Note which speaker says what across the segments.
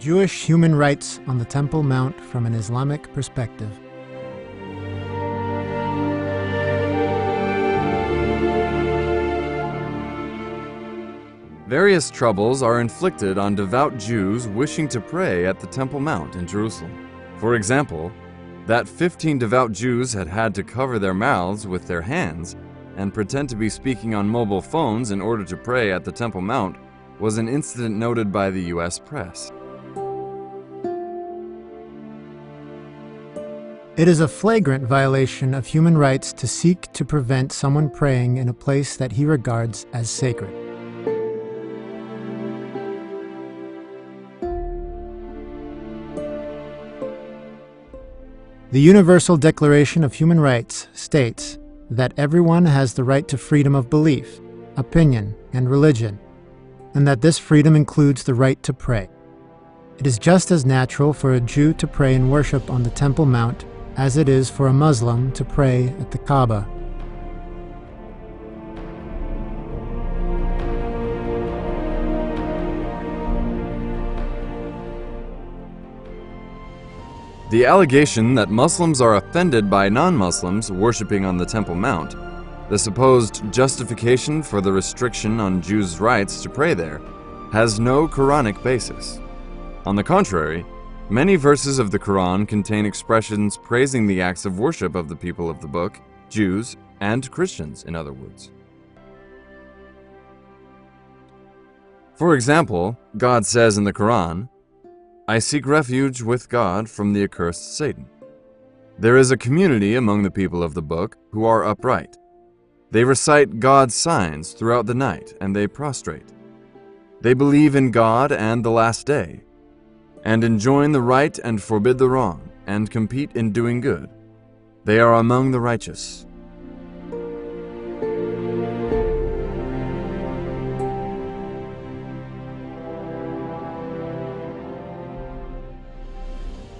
Speaker 1: Jewish human rights on the Temple Mount from an Islamic perspective.
Speaker 2: Various troubles are inflicted on devout Jews wishing to pray at the Temple Mount in Jerusalem. For example, that 15 devout Jews had to cover their mouths with their hands and pretend to be speaking on mobile phones in order to pray at the Temple Mount was an incident noted by the U.S. press.
Speaker 1: It is a flagrant violation of human rights to seek to prevent someone praying in a place that he regards as sacred. The Universal Declaration of Human Rights states that everyone has the right to freedom of belief, opinion, and religion, and that this freedom includes the right to pray. It is just as natural for a Jew to pray and worship on the Temple Mount as it is for a Muslim to pray at the Kaaba.
Speaker 2: The allegation that Muslims are offended by non-Muslims worshiping on the Temple Mount, the supposed justification for the restriction on Jews' rights to pray there, has no Qur'anic basis. On the contrary, many verses of the Qur'an contain expressions praising the acts of worship of the people of the book, Jews, and Christians, in other words. For example, God says in the Qur'an, "I seek refuge with God from the accursed Satan." There is a community among the people of the book who are upright. They recite God's signs throughout the night, and they prostrate. They believe in God and the last day, and enjoin the right and forbid the wrong, and compete in doing good. They are among the righteous.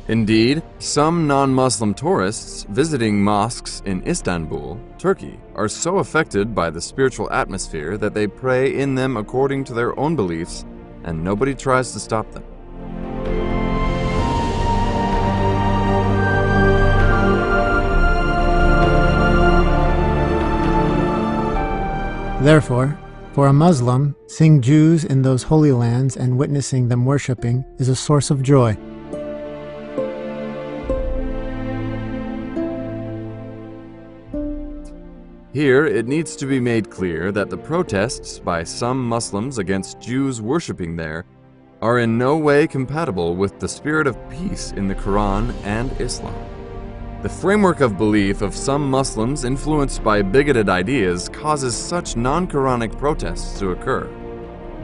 Speaker 2: Indeed, some non-Muslim tourists visiting mosques in Istanbul, Turkey, are so affected by the spiritual atmosphere that they pray in them according to their own beliefs, and nobody tries to stop them.
Speaker 1: Therefore, for a Muslim, seeing Jews in those holy lands and witnessing them worshiping is a source of joy.
Speaker 2: Here, it needs to be made clear that the protests by some Muslims against Jews worshiping there are in no way compatible with the spirit of peace in the Quran and Islam. The framework of belief of some Muslims influenced by bigoted ideas causes such non-Quranic protests to occur.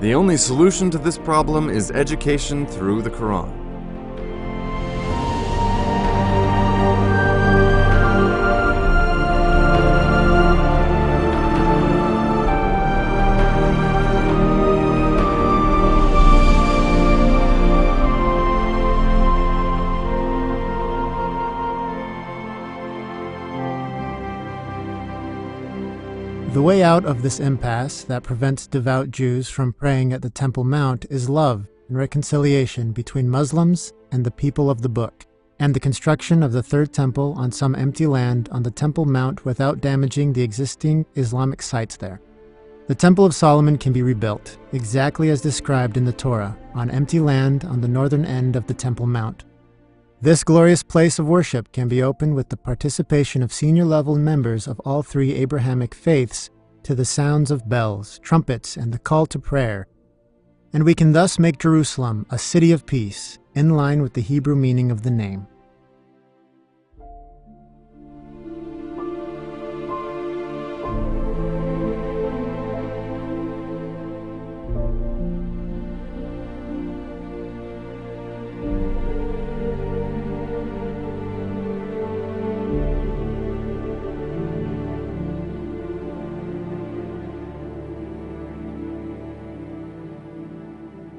Speaker 2: The only solution to this problem is education through the Quran.
Speaker 1: The way out of this impasse that prevents devout Jews from praying at the Temple Mount is love and reconciliation between Muslims and the people of the book, and the construction of the third temple on some empty land on the Temple Mount without damaging the existing Islamic sites there. The Temple of Solomon can be rebuilt, exactly as described in the Torah, on empty land on the northern end of the Temple Mount. This glorious place of worship can be opened with the participation of senior-level members of all three Abrahamic faiths to the sounds of bells, trumpets, and the call to prayer, and we can thus make Jerusalem a city of peace, in line with the Hebrew meaning of the name.